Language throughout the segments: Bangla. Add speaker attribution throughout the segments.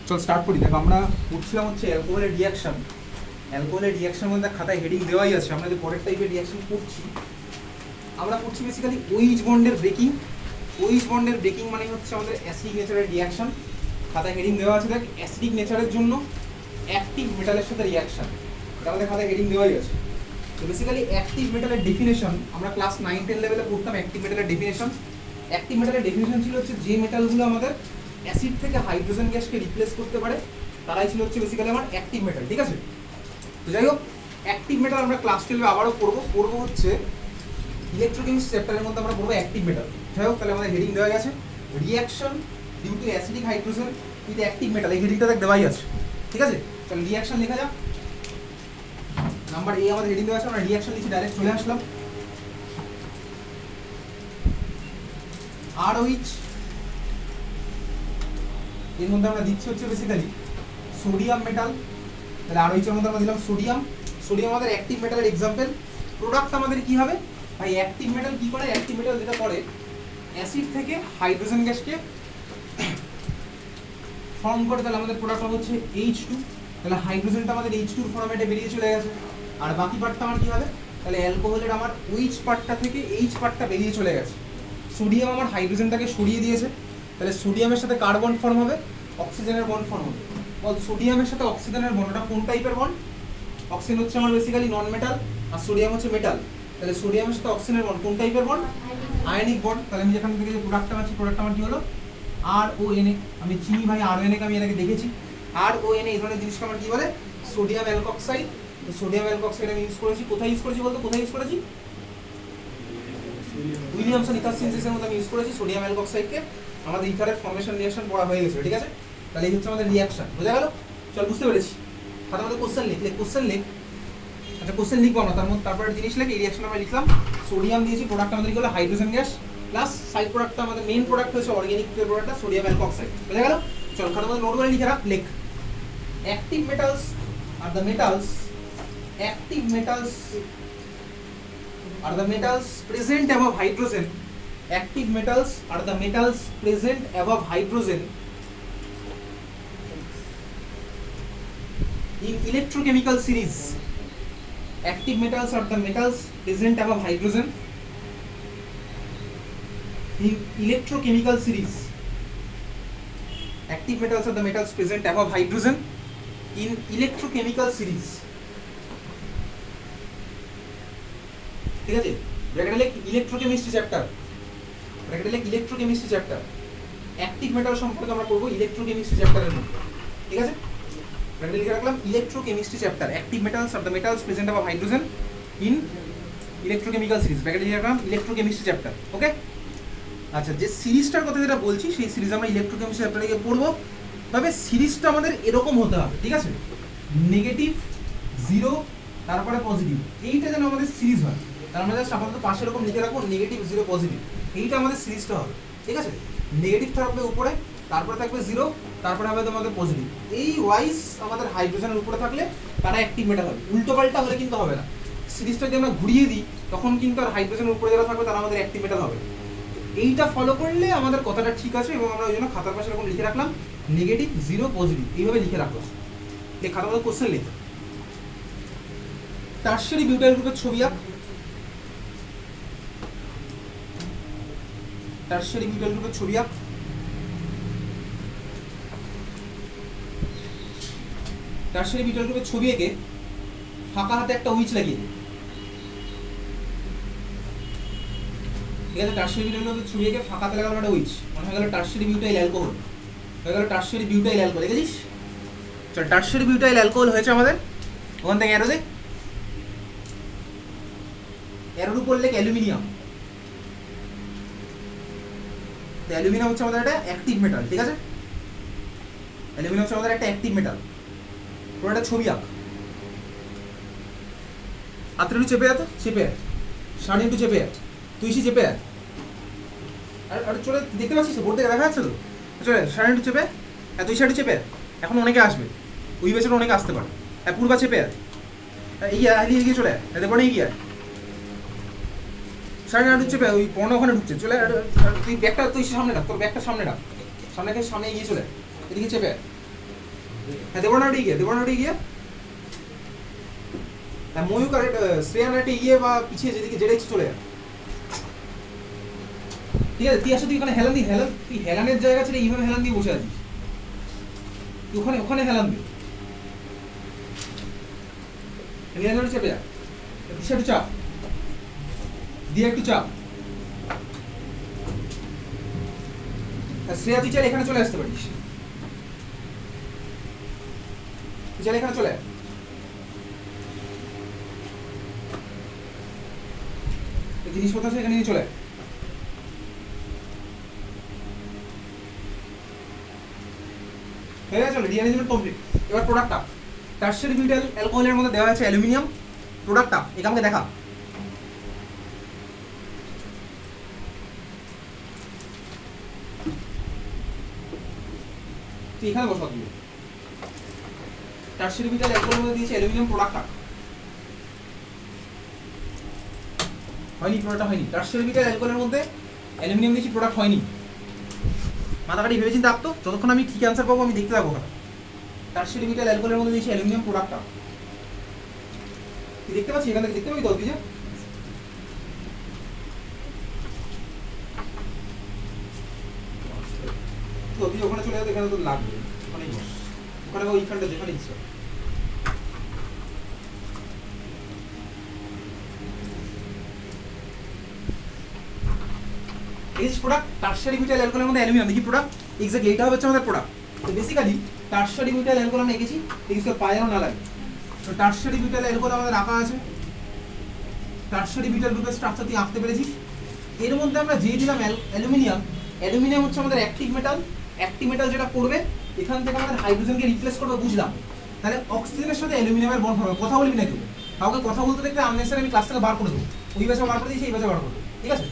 Speaker 1: চল স্টার্ট করি। দেখো আমরা পড়ছিলাম হচ্ছে অ্যালকোহলের রিয়াকশন। অ্যালকোহলের রিয়াকশন মধ্যে খাতায় হেডিং দেওয়াই আছে। আমরা যে পরের টাইপের রিয়াকশন করছি, আমরা করছি বেসিক্যালি ওইচ বন্ডের ব্রেকিং। ওইচ বন্ডের ব্রেকিং মানে হচ্ছে আমাদের অ্যাসিডিক নেচারের রিয়াকশন। খাতায় হেডিং দেওয়া আছে, দেখ অ্যাসিডিক নেচারের জন্য অ্যাক্টিভ মেটালের সাথে রিয়াকশন, এটা আমাদের খাতায় হেডিং দেওয়াই আছে। তো বেসিক্যালি অ্যাক্টিভ মেটালের ডেফিনেশন আমরা ক্লাস 9-10 লেভেলে পড়তাম। অ্যাক্টিভ মেটালের ডেফিনেশন, অ্যাক্টিভ মেটালের ডেফিনেশন ছিল হচ্ছে যে মেটালগুলো আমাদের অ্যাসিড থেকে হাইড্রোজেন গ্যাসকে রিপ্লেস করতে পারে তারাই ছিল হচ্ছে বেসিক্যালি আমার অ্যাক্টিভ মেটাল। ঠিক আছে, তো যাই হোক অ্যাক্টিভ মেটাল আমরা ক্লাস 12 আবারও পড়বো হচ্ছে ইলেকট্রোকেমিস্ট্রি চ্যাপ্টারের মধ্যে আমরা পড়বো অ্যাক্টিভ মেটাল। যাই হোক তাহলে আমাদের হেডিং দেওয়া গেছে reaction due to acidic hydrogen with active metal, এই হেডিংটা দেখ দেওয়াই আছে। ঠিক আছে, তাহলে রিয়াকশন লেখা যাক। নাম্বার এ আমাদের হেডিং দেওয়া আছে, আমরা রিয়াকশন লিখে ডাইরেক্ট চলে আসলাম। আর ওইচ এর মধ্যে আমরা দিচ্ছি হচ্ছে বেসিক্যালি সোডিয়াম মেটাল। তাহলে আর ওইচের মধ্যে আমরা দিলাম সোডিয়াম। সোডিয়াম আমাদের অ্যাক্টিভ মেটালের এক্সাম্পল। প্রোডাক্ট আমাদের কি হবে ভাই? অ্যাক্টিভ মেটাল কি করে? অ্যাক্টিভ মেটাল যেটা করে অ্যাসিড থেকে হাইড্রোজেন গ্যাসকে ফর্ম করে, তাহলে আমাদের প্রোডাক্ট হচ্ছে H2। তাহলে হাইড্রোজেনটা আমাদের H2 এর ফরম্যাটে বেরিয়ে চলে গেছে। আর বাকি পার্টটা আমার কি হবে? তাহলে অ্যালকোহলের আমার OH পার্টটা থেকে H পার্টটা বেরিয়ে চলে গেছে। সোডিয়াম আমার হাইড্রোজেনটাকে সরিয়ে দিয়েছে, তাহলে সোডিয়ামের সাথে কার বন্ড ফর্ম হবে? অক্সিজেনের বন্ড ফর্ম হবে। বল সোডিয়ামের সাথে অক্সিজেনের বন্ড, ওটা কোন টাইপের বন্ড? অক্সিজেন হচ্ছে আমার বেসিক্যালি নন মেটাল আর সোডিয়াম হচ্ছে মেটাল। তাহলে সোডিয়ামের সাথে অক্সিজেনের বন্ড কোন টাইপের বন্ড? Ionic bond. তাহলে আমি যেখান থেকে যে প্রোডাক্টটা পাচ্ছি, প্রোডাক্টটা আমার কি হলো? RONA। আমি চিনি ভাই RONA কে, আমি এর আগে দেখেছি। RONA এই ধরনের জিনিসটা আমার কি বলে? Sodium alkoxide. তো সোডিয়াম অ্যালকক্সাইড আমি ইউজ করেছি, কোথায় ইউজ করেছি বলতো? কোথায় ইউজ করেছি? উইলিয়ামসন ইথার সিনথেসিসের মধ্যে আমি ইউজ করেছি সোডিয়াম অ্যালকক্সাইডকে। আমাদের ইথারের ফর্মেশন রিঅ্যাকশন পড়া হয়ে গেছে। ঠিক আছে, তাহলে এই হচ্ছে আমাদের রিঅ্যাকশন। বোঝা গেল? চল বুঝতে পেরেছি। খাতার মধ্যে কোশ্চেন লিখলে কোশ্চেন লিখ। আচ্ছা কোশ্চেন লিখবো আমরা, তার মধ্যে তারপরে জিনিস লিখে এই রিঅ্যাকশন আমরা লিখলাম। সোডিয়াম দিয়েছি, প্রোডাক্ট আমাদের কি হলো? হাইড্রোজেন গ্যাস প্লাস সাইড প্রোডাক্টটা আমাদের মেইন প্রোডাক্ট হচ্ছে অর্গানিক প্রোডাক্টটা সোডিয়াম অ্যালকক্সাইড। বোঝা গেল? চল খাতার মধ্যে নোট করে লিখে রাখ, লিখ। অ্যাক্টিভ মেটালস আর the metals, active metals are the metals present above hydrogen. Active metals are the metals present above hydrogen in electrochemical series. Active metals are the metals present above hydrogen in electrochemical series. Active metals are the metals present above hydrogen in electrochemical series. ঠিক আছে, ব্র্যাকেটে লিখ ইলেকট্রোকেমিস্ট্রি চ্যাপ্টার। ব্র্যাকেটে লিখ ইলেকট্রোকেমিস্ট্রি চ্যাপ্টার। অ্যাক্টিভ মেটাল সম্পর্কে আমরা পড়বো ইলেকট্রোকেমিস্ট্রি চ্যাপ্টারের মধ্যে। ঠিক আছে, ব্র্যাকেটে লিখে রাখলাম ইলেকট্রোকেমিস্ট্রি চ্যাপ্টার। অ্যাক্টিভ মেটালস আর the metals present above hydrogen in electrochemical series. ব্র্যাকেটে লিখে রাখলাম ইলেকট্রোকেমিস্ট্রি চ্যাপ্টার। ওকে, আচ্ছা যে সিরিজটার কথা যেটা বলছি সেই সিরিজ আমরা ইলেকট্রোকেমিস্ট্রি চ্যাপ্টারে গিয়ে পড়বো। তবে সিরিজটা আমাদের এরকম হতে হবে। ঠিক আছে, নেগেটিভ, জিরো, তারপরে পজিটিভ, এইটা যেন আমাদের সিরিজ হয়। তার আমরা জাস্ট আপাতত পাশে এরকম লিখে রাখবো নেগেটিভ, জিরো, পজিটিভ, এইটা আমাদের সিরিজটা হবে। ঠিক আছে, নেগেটিভ থাকবে উপরে, তারপরে থাকবে জিরো, তারপরে হবে তোমাদের পজিটিভ। এই ওয়াইজ আমাদের হাইড্রোজেনের উপরে থাকলে তারা অ্যাক্টিভ মেটাল হবে। উল্টো পাল্টা হলে কিন্তু হবে না। সিরিজটা যদি আমরা ঘুরিয়ে দিই তখন কিন্তু আর হাইড্রোজেনের উপরে যারা থাকবে তারা আমাদের অ্যাক্টিভ মেটাল হবে। এইটা ফলো করলে আমাদের কথাটা ঠিক আছে, এবং আমরা ওই জন্য খাতার পাশে এরকম লিখে রাখলাম নেগেটিভ, জিরো, পজিটিভ, এইভাবে লিখে রাখলাম। এই খাতার মধ্যে কোশ্চেন লিখে টারশিয়ারি বিউটাইল গ্রুপের ছবি আঁক। টারশিয়ারি বিউটাইল গ্রুপের ছবি আঁক। টারশিয়ারি বিউটাইল গ্রুপের ছবি এঁকে ফাঁকা হাতে একটা উইচ লাগিয়ে দিই। ঠিক আছে, টারশিয়ারি বিউটাইল গ্রুপের ছবি এঁকে ফাঁকা হাতে লাগালাম একটা উইচ, মনে হয়ে গেল টারশিয়ারি বিউটাইল অ্যালকোহল। হয়ে গেল টারশিয়ারি বিউটাইল অ্যালকোহল। দেখেছিস? চল, টারশিয়ারি বিউটাইল অ্যালকোহল হয়েছে আমাদের। ওখান থেকে অ্যারো দে, অ্যারোর উপর লেখ অ্যালুমিনিয়াম। অ্যালুমিনিয়াম হচ্ছে আমাদের একটা অ্যাক্টিভ মেটাল। ঠিক আছে, অ্যালুমিনিয়াম হচ্ছে আমাদের একটা অ্যাক্টিভ মেটাল। পুরো একটা ছবি আঁক। হাতটা একটু চেপে আয়, তো চেপে আয়, শাড়ি একটু চেপে আয়, তুই সে চেপে আয়। আর চলে দেখতে পাচ্ছিস তো, বোর্ড থেকে দেখা যাচ্ছে তো? চলে শাড়ি একটু চেপে, হ্যাঁ তুই শাড়ি চেপে আয়। এখন অনেকে আসবে, ওই বছর অনেকে আসতে পারে। হ্যাঁ পূর্বা চেপে আয়, এগিয়ে চলে আয়, এতে পরে এগিয়ে আয়। শাড়ি না ঢুকছে, ওই পর্ণ ওখানে ঢুকছে। চলে তুই ব্যাগটা তুই সামনে রাখ, তোর ব্যাগটা সামনে রাখ, সামনে এগিয়ে চলে, এদিকে চেপে। হ্যাঁ দেবো না ওটা গিয়ে হ্যাঁ ময়ূক আর শ্রেয়া না এগিয়ে বা পিছিয়ে যেদিকে যেটা ইচ্ছে চলে যায়। ঠিক আছে তুই আসো, তুই ওখানে হেলান তুই হেলানের জায়গা ছিল এইভাবে হেলান দিয়ে বসে আছিস, তুই ওখানে হেলান দি নিরঞ্জন চেপে যা, একটু চাপ দিয়ে একটু চাপ। শ্রেয়া তুই চাইলে এখানে চলে আসতে পারিস, তুই চাইলে এখানে চলে আয়। জিনিসপত্র আছে এখানে নিয়ে চলে আয়। হয়ে গেছে রিঅ্যারেঞ্জমেন্ট কমপ্লিট। এবার প্রোডাক্টটা টারশিয়ারি বিউটাইল অ্যালকোহলের মধ্যে দেওয়া আছে অ্যালুমিনিয়াম। প্রোডাক্টটা এটা আমাকে দেখা, তুই এখানে বসা দিবি। টারশিয়ারি বিউটাইল অ্যালকোহলের মধ্যে দিয়েছে অ্যালুমিনিয়াম। প্রোডাক্টটা হয়নি, প্রোডাক্টটা হয়নি। টারশিয়ারি বিউটাইল অ্যালকোহলের মধ্যে অ্যালুমিনিয়াম দিয়েছি, প্রোডাক্ট হয়নি। মাথাকাটি ভেবে চিন্তে আপ তো, যতক্ষণ আমি ঠিক অ্যান্সার পাবো আমি দেখতে থাকবো। টারশিয়ারি বিউটাইল অ্যালকোহলের মধ্যে দিয়েছি অ্যালুমিনিয়াম। প্রোডাক্টটা তুই দেখতে পাচ্ছিস, এখান থেকে দেখতে পাবি তো তুই যে তুই ওখানে চলে যাবে, এখানে তোর লাগবে, ওখানেই বস, ওখানে ওইখানটা যেখানে ইচ্ছা। এই প্রোডাক্ট টারশিয়ারি বিউটাইল অ্যালকোহলের মধ্যে অ্যালুমিনিয়াম দেখি প্রোডাক্ট এক্স্যাক্টলি এটা হচ্ছে আমাদের প্রোডাক্ট। তো বেসিক্যালি টারশিয়ারি বিউটাইল অ্যালকোহল আমরা এঁকেছি, এক্সকে পায়ে না লাগে। তো টারশিয়ারি বিউটাইল অ্যালকোহল আমাদের রাখা আছে। টারশিয়ারি বিউটাইল গ্রুপের স্ট্রাকচার তুই আঁকতে পেরেছিস। এর মধ্যে আমরা যে দিলাম অ্যালুমিনিয়াম, অ্যালুমিনিয়াম হচ্ছে আমাদের অ্যাক্টিভ মেটাল। অ্যাক্টিভ মেটাল যেটা করবে এখান থেকে আমাদের হাইড্রোজেনকে রিপ্লেস করবে, বুঝলাম। তাহলে অক্সিজেনের সাথে অ্যালুমিনিয়ামের বন্ড হবে। কথা বলবি না কেউ, কাউকে কথা বলতে দেখলে আননেসারি আমি ক্লাস থেকে বার করে দেবো, ওই বাসা বার করে দিয়েছি, এই বাসা বার করে দেবো, ঠিক আছে?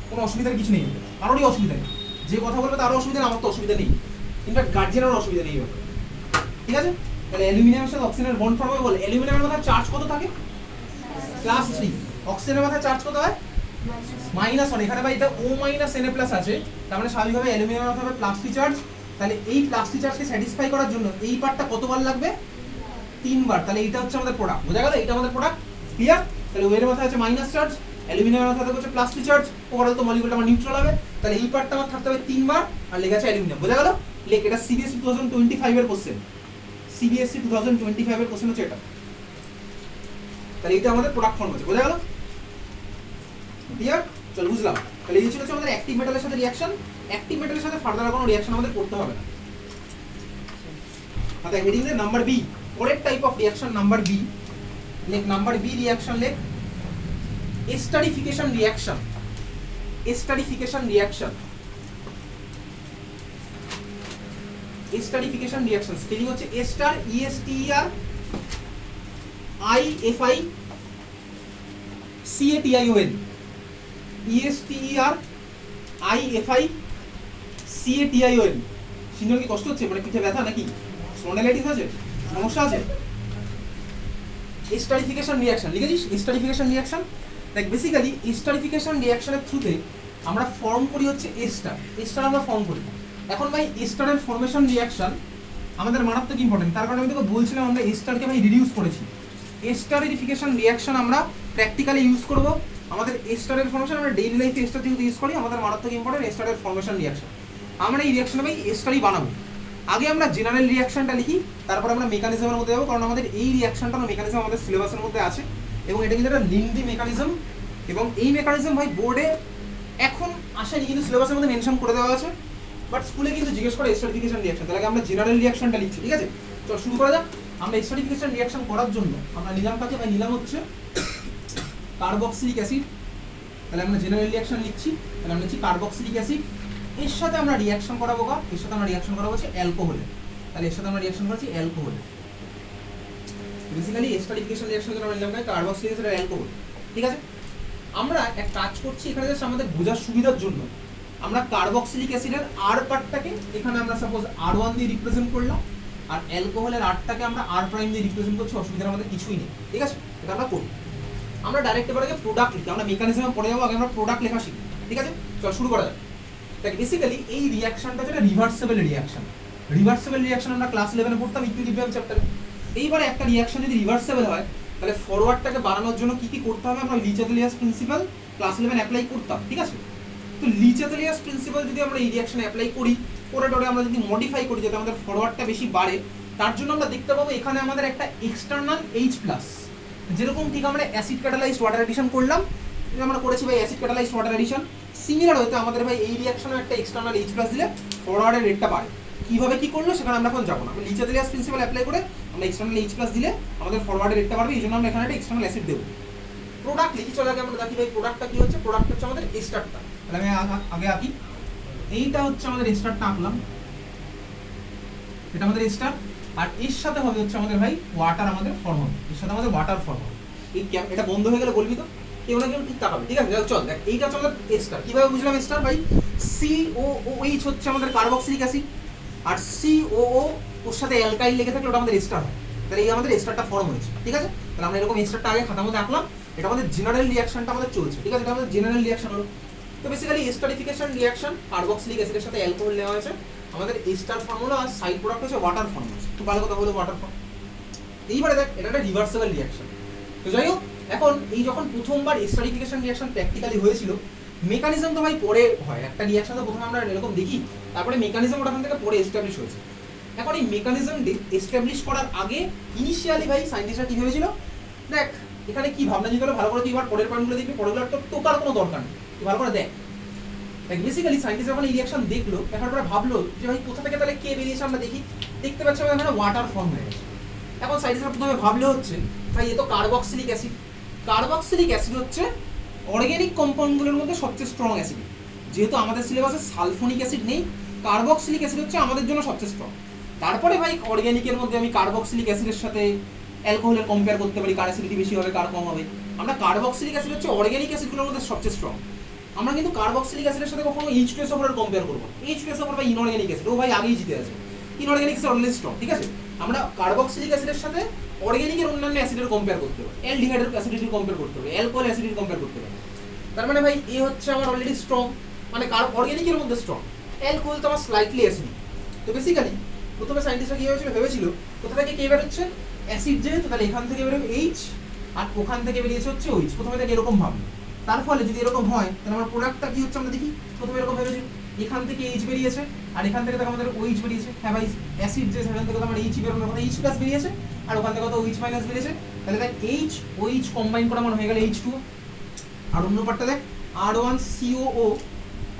Speaker 1: কোনো অসুবিধার কিছু নেই, কারোরই অসুবিধা নেই। যে কথা বলবে তারও অসুবিধা নেই, আমার তো অসুবিধা নেই, ইনফ্যাক্ট গার্জিয়ানেরও অসুবিধা নেই, ঠিক আছে? তাহলে অ্যালুমিনিয়ামের সাথে অক্সিজেনের বন্ড ফর্ম হবে। বলে অ্যালুমিনিয়ামের মাথায় চার্জ কত থাকে? +3। অক্সিজেনের মাথায় চার্জ কত হয়? -1। এখানে ভাই এটা O - Na+ আছে, তার মানে স্বাভাবিকভাবে অ্যালুমিনিয়ামের মাথায় হবে +3 চার্জ। তাহলে এই +3 চার্জকে স্যাটিসফাই করার জন্য এই পার্টটা কতবার লাগবে? 3 বার। তাহলে এটা হচ্ছে আমাদের প্রোডাক্ট, বোঝা গেল? এটা আমাদের প্রোডাক্ট, ক্লিয়ার? তাহলে ওয়ের মাথায় আছে মাইনাস চার্জ, অ্যালুমিনিয়ামের মাথায় হচ্ছে +3 চার্জ, ওভারঅল তো মলিকিউলটা আমার নিউট্রাল হবে। তাহলে এই পার্টটা আমার থাকতে হবে 3 বার, আর লেখা আছে অ্যালুমিনিয়াম, বোঝা গেল? লেখ, এটা সিবিএসই 2025 এর কোশ্চেন, সিবিএসই 2025 এর কোশ্চেন হচ্ছে এটা। তাহলে এটা আমাদের প্রোডাক্ট ফর্ম আছে, বোঝা গেল? ক্লিয়ার? চল বুঝলাম। তাহলে এই ছিল আমাদের অ্যাক্টিভ মেটালের সাথে রিঅ্যাকশন। অ্যাক্টিভ মেটালের সাথে ফার্দার কোনো রিঅ্যাকশন আমাদের করতে হবে না। আচ্ছা, হেডিং এর নাম্বার বি, পরের type of reaction number B. লেখ নাম্বার বি রিঅ্যাকশন, লেখ esterification reaction. Esterification reaction, esterification reaction spelling হচ্ছে ester, ESTER IFI CATION, ESTER IFI CATION। সিনজন কি কষ্ট হচ্ছে? মানে পিঠে ব্যথা নাকি স্পন্ডাইলাইটিস আছে, সমস্যা আছে? Esterification reaction লিখেছিস? Esterification reaction like basically esterification রিঅ্যাকশনের থ্রুতে আমরা ফর্ম করি হচ্ছে এস্টার। এস্টার আমরা ফর্ম করি। এখন ভাই এস্টারের ফর্মেশন রিঅ্যাকশন আমাদের মারাত্মক ইম্পর্টেন্ট, তার কারণে আমি তোকে বলছিলাম আমরা এস্টারকে ভাই রিডিউস করেছি। এস্টারিফিকেশন রিঅ্যাকশন আমরা প্র্যাকটিক্যালি ইউজ করব। আমাদের এস্টারের ফর্মেশন আমরা ডেইলি লাইফে এস্টার যেহেতু ইউজ করি, আমাদের মারাত্মক ইম্পর্টেন্ট এস্টারের ফর্মেশন রিঅ্যাকশন। আমরা এই রিঅ্যাকশনে ভাই এস্টারই বানাবো। আগে আমরা জেনারেল রিঅ্যাকশনটা লিখি, তারপর আমরা মেকানিজমের মধ্যে যাবো, কারণ আমাদের এই রিঅ্যাকশনটার মেকানিজম আমাদের সিলেবাসের মধ্যে আছে এবং এটা কিন্তু একটা লিংদি মেকানিজম। এবং এই মেকানিজম ভাই বোর্ডে এখন আসেনি, কিন্তু সিলেবাসের মধ্যে মেনশন করে দেওয়া আছে, বাট স্কুলে কিন্তু জিজ্ঞেস করে এস্টারিফিকেশন রিঅ্যাকশন। তাহলে আমরা জেনারেল রিঅ্যাকশনটা লিখছি, ঠিক আছে? চল শুরু করা যাক। আমরা এস্টারিফিকেশন রিঅ্যাকশন করার জন্য আমরা নিলাম কাকে ভাই? নিলাম হচ্ছে কার্বক্সিলিক অ্যাসিড। তাহলে আমরা জেনারেল রিঅ্যাকশন লিখছি, তাহলে আমরা লিখছি কার্বক্সিলিক অ্যাসিড। এর সাথে আমরা রিঅ্যাকশন করাবো কার? এর সাথে আমরা রিঅ্যাকশন করাবো হচ্ছে অ্যালকোহলে। তাহলে এর সাথে আমরা রিঅ্যাকশন করছি অ্যালকোহলে। বেসিক্যালি এস্টারিফিকেশন রিঅ্যাকশন আমরা নিলাম কাকে? কার্বক্সিলিক অ্যাসিড আর অ্যালকোহল, ঠিক আছে? আমরা এক কাজ করছি এখানে জাস্ট আমাদের বোঝার সুবিধার জন্য আমরা কার্বক্সিলিক অ্যাসিডের আর পার্টটাকে এখানে আমরা সাপোজ R1 দিয়ে রিপ্রেজেন্ট করলাম, আর অ্যালকোহলের আরটাকে আমরা R প্রাইম দিয়ে রিপ্রেজেন্ট করছি। অসুবিধার আমাদের কিছুই নেই, ঠিক আছে? এটা আমরা করি। আমরা ডাইরেক্ট এবার আগে প্রোডাক্ট লিখি, আমরা মেকানিজমে পড়ে যাবো, আগে আমরা প্রোডাক্ট লেখা শিখি, ঠিক আছে? চল শুরু করা যাক। দেখ বেসিক্যালি এই রিঅ্যাকশনটা যেটা রিভার্সেবল রিঅ্যাকশন, রিভার্সেবল রিঅ্যাকশন আমরা ক্লাস 11 এ পড়তাম ইকুইলিব্রিয়াম চ্যাপ্টারে। এইবারে একটা রিঅ্যাকশন যদি রিভার্সেবল হয় তাহলে ফরওয়ার্ডটাকে বাড়ানোর জন্য কি কি করতে হবে, আমরা লিচাতুলিয়াস প্রিন্সিপাল ক্লাস 11 অ্যাপ্লাই করতাম, ঠিক আছে? তো লিচাতুলিয়াস প্রিন্সিপাল যদি আমরা এই রিঅ্যাকশনে অ্যাপ্লাই করি, করে ডরে আমরা যদি মডিফাই করি যাতে আমাদের ফরওয়ার্ডটা বেশি বাড়ে, তার জন্য আমরা দেখতে পাবো এখানে আমাদের একটা এক্সটার্নাল H+, যেরকম ঠিক আমরা অ্যাসিড ক্যাটালাইজড ওয়াটার এডিশন করলাম, আমরা করেছি ভাই acid catalysed water addition, similar হতে আমাদের ভাই এই রিঅ্যাকশনে একটা এক্সটার্নাল H+ দিলে ফরওয়ার্ডের রেটটা বাড়ে। কিভাবে কি করলো সেখানে আমরা এখন যাবো না, লিচাতুলিয়াস প্রিন্সিপাল অ্যাপ্লাই করে আমরা এক্সটার্নাল H+ দিলে আমাদের ফরওয়ার্ডের রেটটা বাড়বে, এই জন্য আমরা এখানে একটা এক্সটার্নাল অ্যাসিড দেবো। প্রোডাক্ট লিখি, চলে আগে আমরা দেখি ভাই প্রোডাক্টটা কি হচ্ছে। প্রোডাক্ট হচ্ছে আমাদের এস্টারটা, তাহলে আমি আগে আঁকি, এইটা হচ্ছে আমাদের এস্টারটা আঁকলাম, এটা আমাদের এস্টার, আর এর সাথে হবে হচ্ছে আমাদের ভাই ওয়াটার, আমাদের ফর্ম হবে, এর সাথে আমাদের ওয়াটার ফর্ম হবে। এই এটা বন্ধ হয়ে গেলে বলবি তো, কেউ না কেউ ঠিক তাকাবে, ঠিক আছে? চল দেখ, এইটা হচ্ছে আমাদের এস্টার। কিভাবে বুঝলাম এস্টার ভাই? COOH হচ্ছে আমাদের কার্বক্সিলিক অ্যাসিড, আর COO ওর সাথে অ্যালকাইল লেগে থাকলে ওটা আমাদের এস্টার হয়। তাহলে এই আমাদের এস্টারটা ফর্ম হয়েছে, ঠিক আছে? তাহলে আমরা এরকম এস্টারটা আগে খাতার মধ্যে আঁকলাম, এটা আমাদের জেনারেল রিঅ্যাকশনটা আমাদের চলছে, ঠিক আছে? এটা আমাদের জেনারেল রিঅ্যাকশন হলো। তো বেসিক্যালি এস্টারিফিকেশন রিঅ্যাকশন, কার্বক্সিলিক অ্যাসিডের সাথে অ্যালকোহল নেওয়া হয়েছে, আমাদের এস্টার ফর্ম হলো, আর সাইড প্রোডাক্ট হচ্ছে ওয়াটার ফর্ম হচ্ছে। তো ভালো কথা হলো ওয়াটার ফর্ম। এইবারে দেখ, এটা একটা রিভার্সেবল রিঅ্যাকশন। তো যাই হোক, এখন এই যখন প্রথমবার এস্টারিফিকেশন রিঅ্যাকশন প্র্যাকটিক্যালি হয়েছিল, মেকানিজম তো ভাই পরে হয়, একটা রিঅ্যাকশন তো প্রথমে আমরা এরকম দেখি, তারপরে মেকানিজম ওখান থেকে পরে এস্টাবলিশ হয়েছে। এখন এই মেকানিজম এস্টাবলিশ করার আগে ইনিশিয়ালি ভাই সায়েন্টিস্টরা কি ভেবেছিল, দেখ এখানে কি ভাবনা চিন্তা হলো, ভালো করে তুই এবার পরের পয়েন্টগুলো দেখবি, পরেরগুলো তো টোকার কোনো দরকার নেই, তুই ভালো করে দেখ। বেসিক্যালি সায়েন্টিস্ট যখন এই রিঅ্যাকশন দেখলো, দেখার পরে ভাবলো যে ভাই কোথা থেকে তাহলে কে বেরিয়েছে, আমরা দেখি, দেখতে পাচ্ছি আমাদের এখানে ওয়াটার ফর্ম হয়ে গেছে। এখন সায়েন্টিস্টরা প্রথমে ভাবলো হচ্ছে ভাই এ তো কার্বক্সিলিক অ্যাসিড, কার্বক্সিলিক অ্যাসিড হচ্ছে অর্গানিক কম্পাউন্ডগুলোর মধ্যে সবচেয়ে স্ট্রং অ্যাসিড। যেহেতু আমাদের সিলেবাসে সালফোনিক অ্যাসিড নেই, কার্বক্সিলিক অ্যাসিড হচ্ছে আমাদের জন্য সবচেয়ে স্ট্রং। তারপরে ভাই অর্গানিকের মধ্যে আমি কার্বক্সিলিক অ্যাসিডের সাথে অ্যালকোহলের কম্পেয়ার করতে পারি, কার অ্যাসিডিটি বেশি হবে কার কম হবে। আমরা কার্বক্সিলিক অ্যাসিড হচ্ছে অর্গানিক অ্যাসিডগুলোর মধ্যে সবচেয়ে স্ট্রং। আমরা কিন্তু কার্বক্সিলিক অ্যাসিডের সাথে কখনো H2SO4 কম্পেয়ার করব না। H2SO4 বা ইনঅর্গানিক অ্যাসিড, ও ভাই আগেই জিতে আছে, ইনঅর্গানিক অ্যাসিড অলওয়েজ স্ট্রং, ঠিক আছে? আমরা কার্বক্সিলিক অ্যাসিডের সাথে অর্গানিকের অন্যান্য অ্যাসিডের কম্পেয়ার করতে পারি, অ্যালডিহাইডের অ্যাসিডিটির কম্পেয়ার করতে পারি, অ্যালকোহল অ্যাসিডিটির কম্পেয়ার করতে পারি। তার মানে ভাই এ হচ্ছে আমার অলরেডি স্ট্রং, মানে অর্গানিকের মধ্যে স্ট্রং, অ্যালকোহল তো আমার স্লাইটলি অ্যাসিডিক। তো বেসিক্যালি প্রথমে সায়েন্টিস্টরা কি ভেবেছিল কোথা থেকে কে বের হচ্ছে, অ্যাসিড যেহেতু তাহলে এখান থেকে বেরোবে H, আর ওখান থেকে বেরিয়েছে হচ্ছে OH, প্রথমে থেকে এরকম ভাবলো। তার ফলে যদি এরকম হয় তাহলে আমার প্রোডাক্টটা কি হচ্ছে আমরা দেখি, প্রথমে এরকম ভেবেছি এখান থেকে H বেরিয়েছে, আর এখান থেকে দেখো আমাদের OH বেরিয়েছে। হ্যাঁ ভাই, অ্যাসিড যে সেখান থেকে তো আমার H বেরোনোর কথা, H+ বেরিয়েছে, আর ওখান থেকে তো OH- বেরিয়েছে। তাহলে দেখ H OH কম্বাইন করা মানে হয়ে গেল H2, আর অন্য পার্টটা দেখ R1COO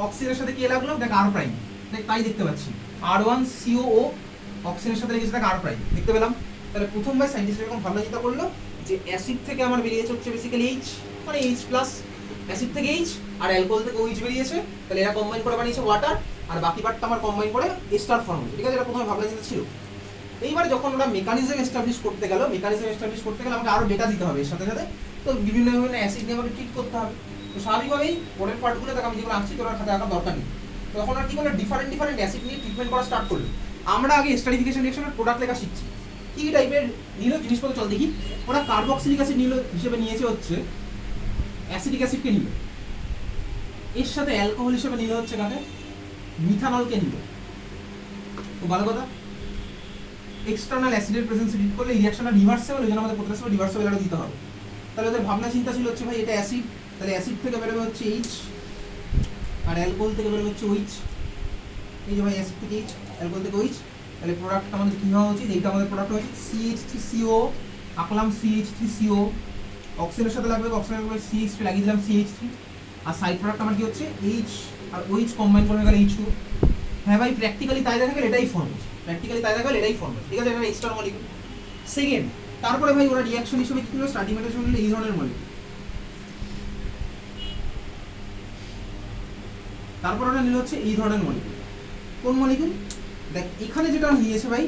Speaker 1: অক্সিজেনের সাথে কি লাগলো, দেখ R প্রাইম, দেখ তাই দেখতে পাচ্ছি R1COO অক্সিজেনের সাথে লেগেছে, দেখ R প্রাইম দেখতে পেলাম। তাহলে প্রথম ভাই সায়েন্টিস্ট এরকম ভাবনা চিন্তা করলো যে অ্যাসিড থেকে আমার বেরিয়েছে হচ্ছে বেসিক্যালি H, মানে H+, অ্যাসিড থেকে H, আর অ্যালকোহল থেকে OH বেরিয়েছে, তাহলে এরা কম্বাইন করে বানিয়েছে ওয়াটার, আর বাকি পার্টটা আমার কম্বাইন করে এস্টার ফর্ম হয়েছে, ঠিক আছে? এটা প্রথমে ভাবনা চিন্তা ছিল। এইবার যখন ওরা মেকানিজম এস্টাবলিশ করতে গেল, আমাকে আরো ডেটা দিতে হবে এর সাথে সাথে, তো বিভিন্ন অ্যাসিড নিয়ে আমাকে ট্রিট করতে হবে। তো স্বাভাবিকভাবেই পরের পার্টগুলো দেখ আমি যেগুলো আসছি তোর খাতে আঁকার দরকার নেই। তখন আর কি করলো, ডিফারেন্ট অ্যাসিড নিয়ে ট্রিটমেন্ট করা স্টার্ট করলো। আমরা আগে এস্টারিফিকেশন রিঅ্যাকশনের প্রোডাক্ট লেখা শিখছি, কি টাইপের নিল জিনিসপত্র, চল দেখি। ওরা কার্বক্সিলিক অ্যাসিড নিল হিসেবে নিয়েছে হচ্ছে অ্যাসিডিক অ্যাসিডকে নিল, এর সাথে অ্যালকোহল হিসেবে নিল হচ্ছে কাকে, মিথানলকে নিল। তো ভালো কথা, এক্সটার্নাল অ্যাসিডের প্রেজেন্সে ট্রিট করলে এই রিঅ্যাকশনটা রিভার্সেবল, এই জন্য আমাদের প্রত্যেক সময় রিভার্সেবল এটা দিতে হবে। তাহলে ওদের ভাবনা চিন্তা ছিল হচ্ছে ভাই এটা অ্যাসিড, তাহলে অ্যাসিড থেকে বেরোবে হচ্ছে H, আর অ্যালকোহল থেকে বেরোবে হচ্ছে OH। এই যে ভাই অ্যাসিড থেকে H, অ্যালকোহল থেকে OH, তাহলে প্রোডাক্ট আমাদের কি হওয়া উচিত, এইটা আমাদের প্রোডাক্ট হচ্ছে CH3CO, আঁকলাম CH3CO, অক্সিজেনের সাথে লাগবে, অক্সিজেনের সাথে CH3 লাগিয়ে দিলাম CH3, আর সাইড প্রোডাক্ট আমার কি হচ্ছে H আর OH কম্বাইন করে গেল H2। হ্যাঁ ভাই, প্র্যাকটিক্যালি তাই দেখা গেল এটাই ফর্ম, ঠিক আছে? এটা এক্সটার মলিকিউল। সেকেন্ড, তারপরে ভাই ওরা রিঅ্যাকশন হিসেবে কি করলো, স্টার্টিং মেটারিয়াল হলো এই ধরনের মলিকিউল। তারপর ওরা নিল হচ্ছে এই ধরনের মলিকিউল। কোন মলিকিউল, দেখ এখানে যেটা নিয়েছে ভাই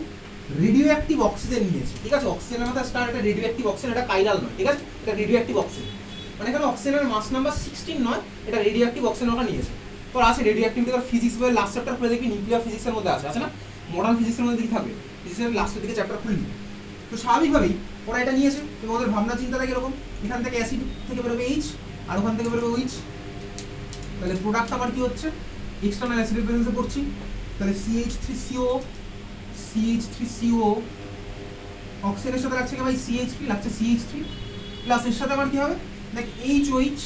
Speaker 1: রেডিও অ্যাক্টিভ অক্সিজেন নিয়েছে, ঠিক আছে? অক্সিজেনের মধ্যে স্টার, এটা রেডিও অ্যাক্টিভ অক্সিজেন, এটা কাইরাল নয়, ঠিক আছে? এটা রেডিও অ্যাক্টিভ অক্সিজেন, মানে এখানে অক্সিজেনের মাস নাম্বার 16 নয়, এটা রেডিও অ্যাক্টিভ অক্সিজেন ওরা নিয়েছে। তো আছে রেডিও অ্যাক্টিভিটি, তোর ফিজিক্স বইয়ের লাস্ট চ্যাপ্টার খুলে দেখবি নিউক্লিয়ার ফিজিক্সের মধ্যে আছে না, মডার্ন ফিজিক্সের মধ্যে দিকে থাকবে, ফিজিক্সের লাস্টের দিকে চ্যাপ্টার খুলবি। তো স্বাভাবিকভাবেই ওরা এটা নিয়েছে, এবং ওদের ভাবনা চিন্তাটা কিরকম, এখান থেকে অ্যাসিড থেকে বেরোবে H, আর ওখান থেকে বেরোবে OH। তাহলে প্রোডাক্ট আমার কি হচ্ছে, এক্সটার্নাল অ্যাসিডের প্রেজেন্সে পড়ছি, তাহলে CH3CO CH3CO অক্সিজেনের সাথে লাগছে কি ভাই CH3 লাগছে CH3 প্লাস এর সাথে আবার কি হবে দেখ HOH,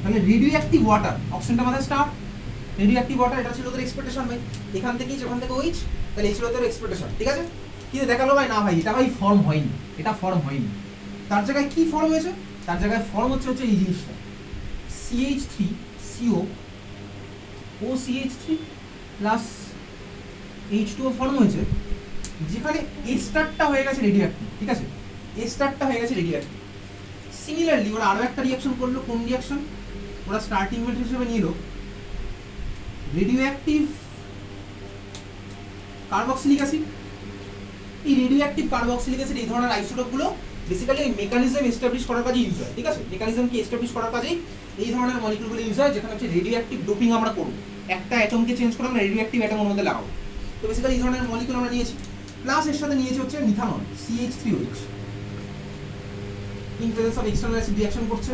Speaker 1: তাহলে রেডিও অ্যাক্টিভ ওয়াটার অপশনটা মাথায় স্টার রেডিও অ্যাক্টিভ ওয়াটার, এটা ছিল তোর এক্সপেকটেশন ভাই, এখান থেকে যখন থেকে OH তাহলে এই ছিল তোর এক্সপেকটেশন, ঠিক আছে। কিন্তু দেখালো ভাই না ভাই এটা ভাই ফর্ম হয়নি, এটা ফর্ম হয়নি, তার জায়গায় কি ফর্ম হয়েছে, তার জায়গায় ফর্ম হচ্ছে এই জিনিসটা CH3CO OCH3 plus H2O form হয়েছে, যেখানে A স্টারটা হয়ে গেছে রেডিও অ্যাক্টিভ, ঠিক আছে, A স্টারটা হয়ে গেছে রেডিও অ্যাক্টিভ। সিমিলারলি ওরা আরো একটা রিঅ্যাকশন করলো, কোন রিঅ্যাকশন, ওরা স্টার্টিং মেটেরিয়াল হিসেবে নিল রেডিও অ্যাক্টিভ কার্বক্সিলিক অ্যাসিড। এই রেডিও অ্যাক্টিভ কার্বক্সিলিক অ্যাসিড এই ধরনের আইসোটোপগুলো বেসিক্যালি এই মেকানিজম এস্টাবলিশ করার কাজে ইউজ হয়, ঠিক আছে, মেকানিজমকে এস্টাবলিশ করার কাজেই এই ধরনের মলিকিউলগুলো ইউজ হয়, যেখানে হচ্ছে রেডিও অ্যাক্টিভ ডোপিং আমরা করব, একটা অ্যাটমকে চেঞ্জ করে আমরা রেডিও অ্যাক্টিভ অ্যাটমের মধ্যে লাগাবো। তো বেসিক্যালি এই ধরনের মলিকিউল আমরা নিয়েছি, প্লাস এর সাথে নিয়েছি হচ্ছে methanol CH3OH, in presence of external acid reaction করছে।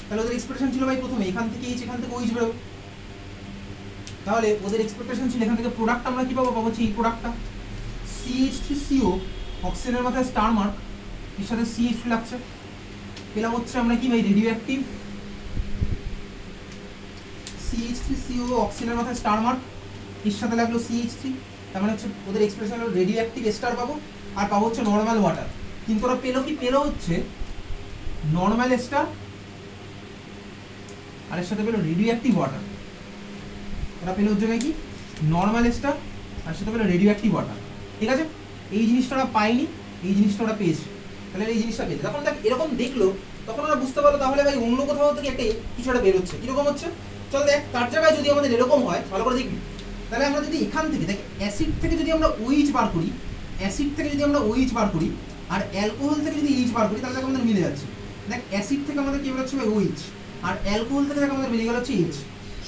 Speaker 1: তাহলে ওদের এক্সপেকটেশন ছিল ভাই প্রথমে এখান থেকে H এখান থেকে OH বেরোবে, তাহলে ওদের এক্সপেকটেশন ছিল এখান থেকে প্রোডাক্ট আমরা কি পাবো, পাবো হচ্ছে এই প্রোডাক্টটা CH3CO অক্সিজেনের মাথায় স্টার মার্ক, এর সাথে CH3 লাগছে, পেলাম হচ্ছে আমরা কি ভাই রেডিও অ্যাক্টিভ CH3CO অক্সিজেনের মাথায় স্টার মার্ক, এর সাথে লাগলো CH3, তার মানে হচ্ছে ওদের এক্সপ্রেশন হলো রেডিও অ্যাক্টিভ স্টার পাবো, আর পাবো হচ্ছে নরমাল ওয়াটার। কিন্তু ওরা পেলো কি, পেলো হচ্ছে নরমাল স্টার আর এর সাথে পেলো রেডিও অ্যাক্টিভ ওয়াটার, ওরা পেলো হচ্ছে কি নরমাল স্টার আর সাথে পেলো রেডিও অ্যাক্টিভ ওয়াটার, ঠিক আছে। এই জিনিসটা ওরা পায়নি, এই জিনিসটা ওরা পেয়েছে, তাহলে এই জিনিসটা পেয়েছে। যখন দেখ এরকম দেখলো তখন ওরা বুঝতে পারলো তাহলে ভাই অন্য কোথাও থেকে একটা কিছু একটা বেরোচ্ছে, কিরকম হচ্ছে চল দেখ, তার জায়গায় যদি আমাদের এরকম হয় ভালো করে দেখবি, তাহলে আমরা যদি এখান থেকে দেখ অ্যাসিড থেকে যদি আমরা OH বার করি, অ্যাসিড থেকে যদি আমরা OH বার করি আর অ্যালকোহল থেকে যদি H বার করি তাহলে দেখ আমাদের মিলে যাচ্ছে। দেখ অ্যাসিড থেকে আমাদের কি বেরোচ্ছে ভাই OH, আর অ্যালকোহল থেকে দেখ আমাদের বেরিয়ে গেল হচ্ছে H,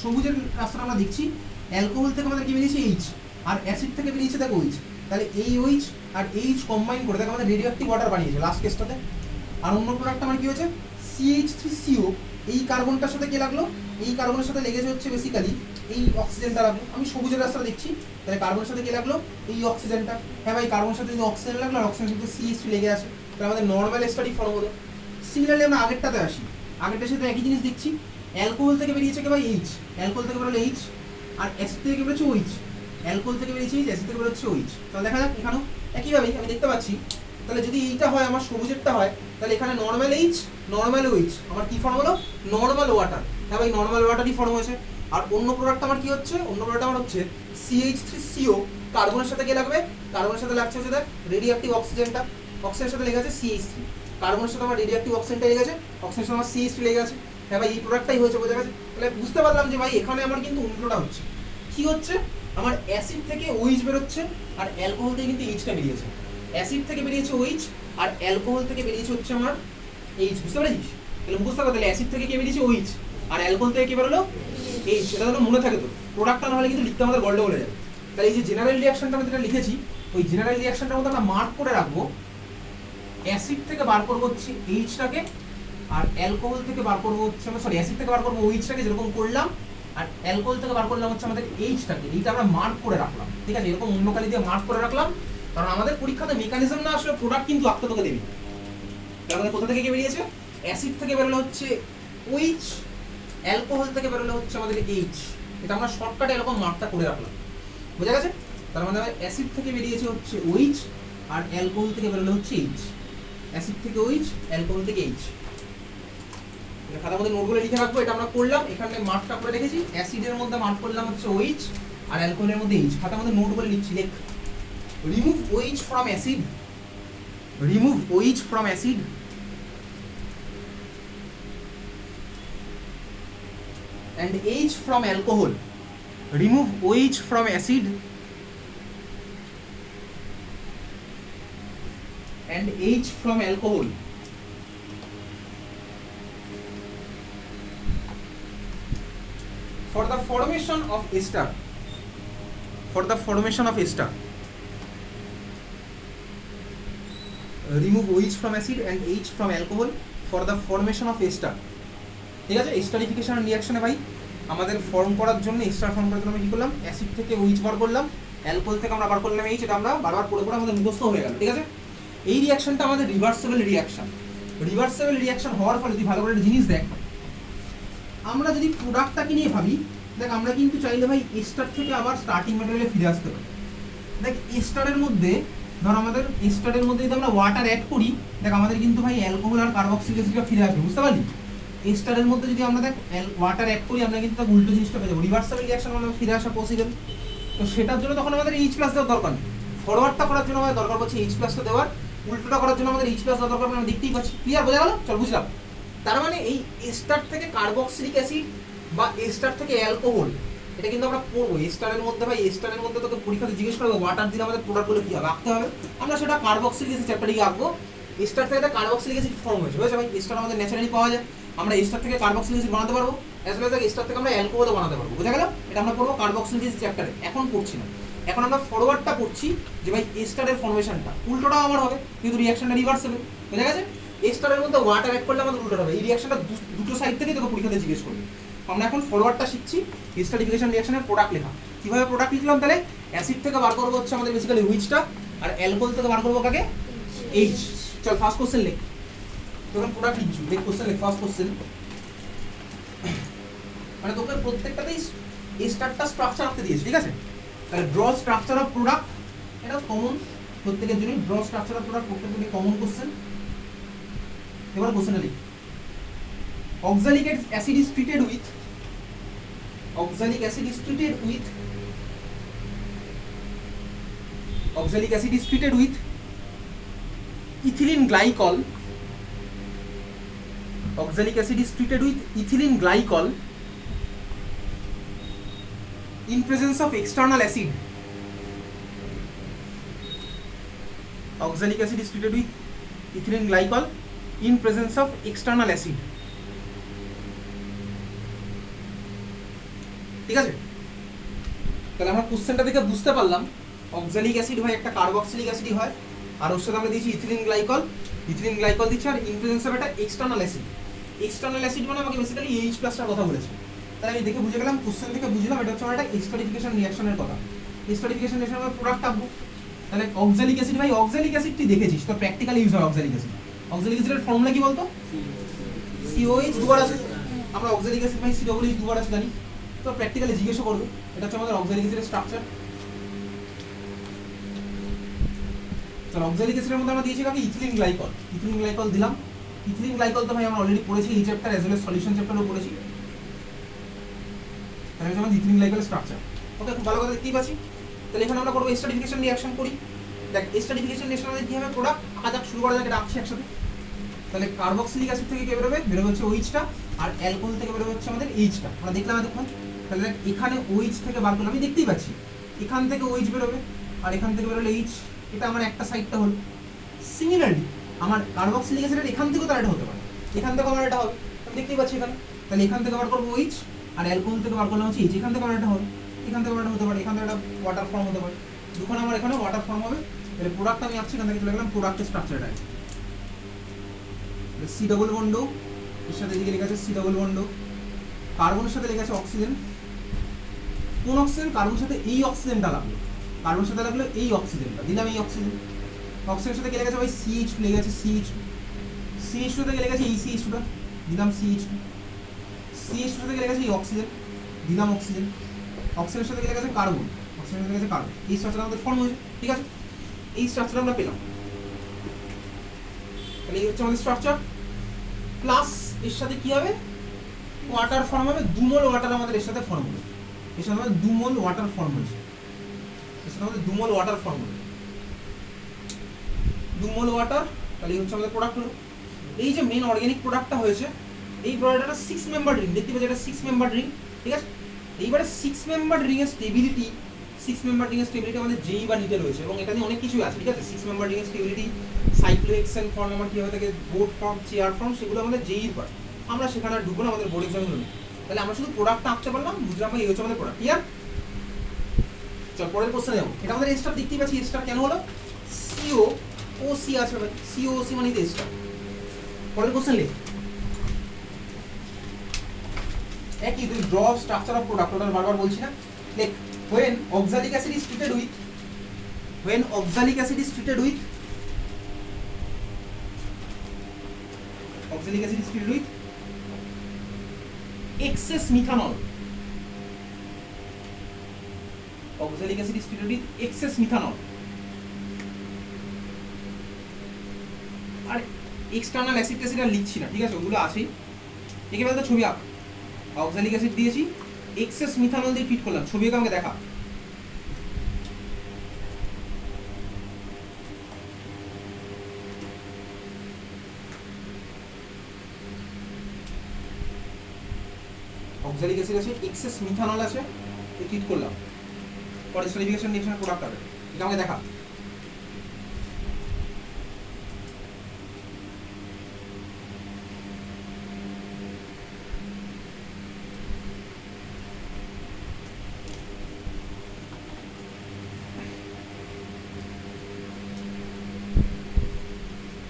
Speaker 1: সবুজের রাস্তাটা আমরা দেখছি, অ্যালকোহল থেকে আমাদের কি বেরিয়েছে H আর অ্যাসিড থেকে বেরিয়েছে দেখ OH, তাহলে এই OH আর H কম্বাইন করে দেখ আমাদের রেডিও অ্যাক্টিভ ওয়াটার বানিয়েছে লাস্ট কেসটাতে। আর অন্য প্রোডাক্ট আমার কি হয়েছে CH3CO, এই কার্বনটার সাথে কি লাগলো, এই কার্বনের সাথে লেগেছে হচ্ছে বেসিক্যালি এই অক্সিজেনটা লাগলো, আমি সবুজের রাস্তাটা দেখছি, তাহলে কার্বনের সাথে কি লাগলো এই অক্সিজেনটা, হ্যাঁ ভাই কার্বনের সাথে যদি অক্সিজেন লাগলো আর অক্সিজেন সাথে CH3 লেগে আছে, তাহলে আমাদের নরমাল স্টাডি ফর্ম হলো। সিমিলারলি আমরা আগেরটাতে আসি, আগেরটার সাথে একই জিনিস দেখছি, অ্যালকোহল থেকে বেরিয়েছে কি ভাই H, অ্যালকোহল থেকে বেরোলো H আর অ্যাসিড থেকে বেরোচ্ছে OH, অ্যালকোহল থেকে বেরিয়েছে H, অ্যাসিড থেকে বেরোচ্ছে OH, তাহলে দেখা যাক এখানেও একইভাবেই আমি দেখতে পাচ্ছি। তাহলে যদি এইটা হয় আমার সবুজেরটা হয় তাহলে এখানে নরমাল H নরমাল OH আমার কি ফর্ম হলো নরমাল ওয়াটার, হ্যাঁ ভাই নরমাল ওয়াটারই ফর্ম হয়েছে। আর অন্য প্রোডাক্ট আমার কি হচ্ছে, অন্য প্রোডাক্ট আমার হচ্ছে CH3CO, কার্বনের সাথে কি লাগবে, কার্বনের সাথে লাগছে হচ্ছে দেখ রেডিও অ্যাক্টিভ অক্সিজেনটা, অক্সিজেনের সাথে লেগে আছে CH3, কার্বনের সাথে আমার রেডিও অ্যাক্টিভ অক্সিজেনটা লেগে আছে, অক্সিজেনের সাথে আমার CH3 লেগে আছে, হ্যাঁ ভাই এই প্রোডাক্টটাই হয়েছে, বোঝা গেছে। তাহলে বুঝতে পারলাম যে ভাই এখানে আমার কিন্তু উল্টোটা হচ্ছে, কি হচ্ছে আমার অ্যাসিড থেকে OH বেরোচ্ছে আর অ্যালকোহল থেকে কিন্তু H টা বেরিয়েছে, অ্যাসিড থেকে বেরিয়েছে OH আর অ্যালকোহল থেকে বেরিয়েছে হচ্ছে আমার H, বুঝতে পেরেছিস? তাহলে মুখস্থ কর, তাহলে অ্যাসিড থেকে কে বেরিয়েছে OH আর অ্যালকোহল থেকে কি বেরোলো H, এটা যেন মনে থাকে তো, প্রোডাক্টটা না হলে কিন্তু লিখতে আমাদের গন্ডগোল হয়ে যাবে। তাহলে এই যে জেনারেল রিঅ্যাকশনটা আমরা যেটা লিখেছি ওই জেনারেল রিঅ্যাকশনটার মধ্যে আমরা মার্ক করে রাখবো, অ্যাসিড থেকে বার করবো হচ্ছে H টাকে আর অ্যালকোহল থেকে বার করবো হচ্ছে আমরা সরি অ্যাসিড থেকে বার করবো OH টাকে যেরকম করলাম, আর অ্যালকোহল থেকে বার করলাম হচ্ছে আমাদের H টাকে, এইটা আমরা মার্ক করে রাখলাম, ঠিক আছে, এরকম অন্য কালি দিয়ে মার্ক করে রাখলাম, কারণ আমাদের পরীক্ষাতে মেকানিজম না আসলে প্রোডাক্ট কিন্তু আটকে তোকে দেবে। তাহলে আমাদের কোথা থেকে কি বেরিয়েছে, অ্যাসিড থেকে বেরোলো হচ্ছে OH, অ্যালকোহল থেকে বেরোলো হচ্ছে আমাদের H, এটা আমরা শর্টকাটে এরকম মার্কটা করে রাখলাম, বোঝা গেছে। তার মানে অ্যাসিড থেকে বেরিয়েছে হচ্ছে OH আর অ্যালকোহল থেকে বেরোলো হচ্ছে H, অ্যাসিড থেকে OH অ্যালকোহল থেকে H, খাতার মধ্যে নোটগুলো লিখে রাখবো, এটা আমরা করলাম, এখানে মার্কটা করে রেখেছি, অ্যাসিডের মধ্যে মার্ক করলাম হচ্ছে OH আর অ্যালকোহলের মধ্যে H, খাতার মধ্যে নোটগুলো লিখছি, দেখ remove OH from acid, remove OH from acid and H from alcohol, remove OH from acid and H from alcohol, for the formation of ester, for the formation of ester remove OH from acid and H from alcohol for the formation of ester, ঠিক আছে। এস্টারিফিকেশন রিঅ্যাকশনে ভাই আমাদের ফর্ম করার জন্য এক্সট্রা ফর্ম করার জন্য আমরা কি করলাম, অ্যাসিড থেকে OH বার করলাম, অ্যালকোহল থেকে আমরা বার করলাম H, এটা আমরা বারবার পড়ে পড়ে আমাদের মুখস্থ হয়ে গেল, ঠিক আছে। এই রিঅ্যাকশনটা আমাদের রিভার্সেবল রিঅ্যাকশন। রিভার্সেবল রিঅ্যাকশন হওয়ার ফলে তুই ভালো করে একটা জিনিস দেখ, আমরা যদি প্রোডাক্টটাকে নিয়ে ভাবি, দেখ আমরা কিন্তু চাইলে ভাই এস্টার থেকে আবার স্টার্টিং ম্যাটেরিয়ালে ফিরে আসতে পারি। দেখ এস্টারের মধ্যে ধর আমাদের এস্টারের মধ্যে যদি আমরা ওয়াটার অ্যাড করি, দেখ আমাদের কিন্তু ভাই অ্যালকোহল আর কার্বক্সিলিক অ্যাসিডটা ফিরে আসবে, বুঝতে পারলি। এস্টারের মধ্যে যদি আমরা দেখ ওয়াটার অ্যাড করি, আমরা কিন্তু উল্টো জিনিসটা পেয়ে যাবো, রিভার্সেবল রিঅ্যাকশন আমাদের ফিরে আসা পসিবল। তো সেটার জন্য তখন আমাদের H+ দেওয়ার দরকার নেই, ফরওয়ার্ডটা করার জন্য আমাদের দরকার পড়ছে H+টা দেওয়ার, উল্টোটা করার জন্য আমাদের H+ দেওয়ার দরকার, আমরা দেখতেই পাচ্ছি। ক্লিয়ার, বোঝা গেল? চল বুঝলাম। তার মানে এই এস্টার থেকে কার্বক্সিলিক অ্যাসিড বা এস্টার থেকে অ্যালকোহল, এটা কিন্তু আমরা পড়বো এস্টারের মধ্যে। ভাই এস্টারের মধ্যে তোকে পরীক্ষাতে জিজ্ঞেস করবে ওয়াটার দিলে আমাদের প্রোডাক্টগুলো কি হবে, আঁকতে হবে। আমরা সেটা কার্বক্সিলিক অ্যাসিড চ্যাপ্টারে গিয়ে আঁকবো। এস্টার থেকে একটা কার্বক্সিলিক অ্যাসিড ফর্ম হয়েছে, বুঝেছো ভাই। এস্টার আমাদের ন্যাচারালি পাওয়া যায়, আমরা এস্টার থেকে কার্বক্সিলিক অ্যাসিড বানাতে পারবো, অ্যাজ ওয়েল এস এস্টার থেকে আমরা অ্যালকোহলও বানাতে পারবো, বুঝা গেল? এটা আমরা পড়বো কার্বক্সিলিক অ্যাসিড চ্যাপ্টারে, এখন পড়ছি না। এখন আমরা ফরওয়ার্ডটা পড়ছি যে ভাই এস্টারের ফর্মেশনটা উল্টোটাও আমার হবে, কিন্তু রিঅ্যাকশনটা রিভার্সেবল, বুঝা গেছে। এস্টারের মধ্যে ওয়াটার অ্যাড করলে আমাদের উল্টোটা হবে, এই রিঅ্যাকশনটা দুটো সাইড থেকেই তোকে পরীক্ষাতে জিজ্ঞেস করবে। আমরা এখন ফরওয়ার্ডটা শিখছি, এস্টারিফিকেশন রিঅ্যাকশনের প্রোডাক্ট লেখা। কিভাবে প্রোডাক্ট লিখলাম তাহলে, অ্যাসিড থেকে বার করবো হচ্ছে আমাদের বেসিক্যালি হুইচটা, আর অ্যালকোহল থেকে বার করবো কাকে, H। চল ফার্স্ট কোশ্চেন লেখ, তোকে প্রোডাক্ট লিখছি, দেখ কোশ্চেন লেখ, ফার্স্ট কোশ্চেন। মানে তোকে প্রত্যেকটাতেই এস্টারটা স্ট্রাকচার আঁকতে দিয়েছে, ঠিক আছে। তাহলে ড্র স্ট্রাকচার অফ প্রোডাক্ট, এটা কমন প্রত্যেকের জন্য, ড্র স্ট্রাকচার অফ প্রোডাক্ট প্রত্যেকটা কমন কোশ্চেন। এবার কোশ্চেনটা লিখ, oxalic acid is treated with, oxalic acid is treated with, oxalic acid is treated with ethylene glycol, oxalic acid is treated with ethylene glycol in presence of external acid, oxalic acid is treated with ethylene glycol in presence of external acid, ঠিক আছে। তাহলে আমরা কোশ্চেনটা দেখে বুঝতে পারলাম অক্সালিক অ্যাসিড হয় একটা কার্বক্সিলিক অ্যাসিড হয়, আর ওর সাথে আমরা দিয়েছি ইথিলিন গ্লাইকল, ইথিলিন গ্লাইকল দিচ্ছি, আর ইন প্রেজেন্স অফ একটা এক্সটার্নাল অ্যাসিড। এক্সটার্নাল অ্যাসিড মানে আমাকে বেসিক্যালি H+টার কথা বলেছে। তাহলে আমি দেখে বুঝে গেলাম, কোশ্চেন থেকে বুঝলাম এটা হচ্ছে একটা এস্টারিফিকেশন রিঅ্যাকশনের কথা। এস্টারিফিকেশন রিঅ্যাকশনের প্রোডাক্ট আঁকবো। তাহলে অক্সালিক অ্যাসিড, ভাই অক্সালিক অ্যাসিড তুই দেখেছিস তো, প্র্যাকটিক্যালি ইউজ হয় অক্সালিক অ্যাসিড। অক্সালিক অ্যাসিডের ফর্মুলা কি বলতো, COH দুবার আছে, আমরা অক্সালিক অ্যাসিড ভাই COH দুবার আছে জানি, তো প্র্যাকটিক্যালি জিজ্ঞাসা করবে। এটা হচ্ছে আমাদের অক্সালিক অ্যাসিডের স্ট্রাকচার। তো অক্সালিক অ্যাসিডের মধ্যে আমরা দিয়েছি কাকে, ইথিলিন গ্লাইকল, ইথিলিন গ্লাইকল দিলাম। ইথিলিন গ্লাইকল তো ভাই আমরা অলরেডি পড়েছি এই chapter, as well as solution চ্যাপ্টারও পড়েছি। তাহলে এটা আমাদের ইথিলিন গ্লাইকলের স্ট্রাকচার। ওকে, খুব ভালো কথা দেখতেই পাচ্ছি। তাহলে এখানে আমরা করবো এস্টারিফিকেশন রিঅ্যাকশন করি। দেখ এস্টারিফিকেশন রিঅ্যাকশন আমাদের কি হবে, প্রোডাক্ট আঁকা যাক, শুরু করা যাক, এটা আঁকছি একসাথে। তাহলে কার্বক্সিলিক অ্যাসিড থেকে কি বেরোবে, বেরোবে হচ্ছে OH-টা, আর অ্যালকোহল থেকে বেরোবে হচ্ছে আমাদের H-টা, আমরা দেখলাম এতক্ষণ। তাহলে দেখ এখানে OH থেকে বার করলাম, আমি দেখতেই পাচ্ছি এখান থেকে OH বেরোবে, আর এখান থেকে বেরোলে H, এটা আমার একটা সাইডটা হলো। সিমিলারলি আমার কার্বক্সিলিক অ্যাসিডের এখান থেকেও তার এটা হতে পারে, এখান থেকে আমার এটা হবে, আমি দেখতেই পাচ্ছি এখানে। তাহলে এখান থেকে বার করবো OH, আর অ্যালকোহল থেকে বার করলাম হচ্ছে H, এখান থেকে আমার এটা হবে, এখান থেকে আমার এটা হতে পারে, এখান থেকে একটা ওয়াটার ফর্ম হতে পারে, দুখানে আমার এখানে ওয়াটার ফর্ম হবে। তাহলে প্রোডাক্ট আমি আঁকছি, এখান থেকে চলে গেলাম প্রোডাক্টের স্ট্রাকচারটা। C ডবল বন্ড, এর সাথে এদিকে লেখা আছে C ডবল বন্ড, কার্বনের সাথে লেখা আছে অক্সিজেন। কোন অক্সিজেন, কার্বনের সাথে এই অক্সিজেনটা লাগলো, কার্বনের সাথে লাগলো এই অক্সিজেনটা, দিলাম এই অক্সিজেন। অক্সিজেনের সাথে কি লেখা আছে ভাই, CH লেখা আছে, CH, CH2 থেকে লেখা আছে এই CH2টা, দিলাম CH2, CH2 থেকে লেখা আছে এই অক্সিজেন, দিলাম অক্সিজেন। অক্সিজেনের সাথে লেখা আছে কার্বন, অক্সিজেনের সাথে লেখা আছে কার্বন, এই স্ট্রাকচার আমাদের ফর্ম হয়েছে, ঠিক আছে। এই স্ট্রাকচার আমরা পেলাম। তাহলে এই হচ্ছে আমাদের স্ট্রাকচার, প্লাস এর সাথে কি হবে, ওয়াটার ফর্ম হবে, 2 মোল ওয়াটার আমাদের এর সাথে ফর্ম হবে, এর সাথে আমাদের 2 মোল ওয়াটার ফর্ম হয়েছে, এর সাথে আমাদের 2 মোল ওয়াটার ফর্ম হবে, 2 মোল ওয়াটার। তাহলে এই হচ্ছে আমাদের প্রোডাক্ট হলো। এই যে মেন অর্গানিক প্রোডাক্টটা হয়েছে, এই প্রোডাক্টটা 6 মেম্বার রিং, দেখতে পাচ্ছি এটা 6 মেম্বার রিং, ঠিক আছে। এইবারে 6 মেম্বার রিং এর স্টেবিলিটি, 6 মেম্বার রিং এর স্টেবিলিটি আমাদের জেই বা নিটে রয়েছে, এবং এটা নিয়ে অনেক কিছু আছে, ঠিক আছে। 6 মেম্বার রিং এর স্টেবিলিটি, সাইক্লোহেক্সেন ফর্ম আমার কি হবে থাকে, বোর্ড ফর্ম, চেয়ার ফর্ম, সেগুলো আমাদের জেইর পার্ট, আমরা সেখানে আর ঢুকবো না, আমাদের বোর্ড এক্সামে হলো। তাহলে আমরা শুধু প্রোডাক্টটা আঁকতে পারলাম, বুঝলাম এই হচ্ছে আমাদের প্রোডাক্ট, ক্লিয়ার। চল পরের কোশ্চেনে যাবো। এটা আমাদের এস্টার, দেখতেই পাচ্ছি এস্টার কেন হলো, COOC আছে ভাই, COOC মানে এস্টার। পরের কোশ্চেন লিখ, একই তুই ড্র স্ট্রাকচার অফ প্রোডাক্ট, ওটা বারবার বলছি না, লেখ when oxalic acid is treated with oxalic acid is treated with excess methanol, oxalic acid is treated with excess methanol, আর এক্সটার্নাল অ্যাসিড ট্যাসিড আর লিখছি না, ঠিক আছে, ওগুলো আছেই। একেবারে তো ছবি আঁক, অক্সালিক অ্যাসিড দিয়েছি, এক্সেস মিথানল দিয়ে ট্রিট করলাম, ছবি আঁকে আমাকে দেখা। অক্সালিক অ্যাসিড আছে, এক্সেস মিথানল আছে, ট্রিট করলাম, পরে সলিডিফিকেশন রিঅ্যাকশনের প্রোডাক্ট হবে, এটা আমাকে দেখা।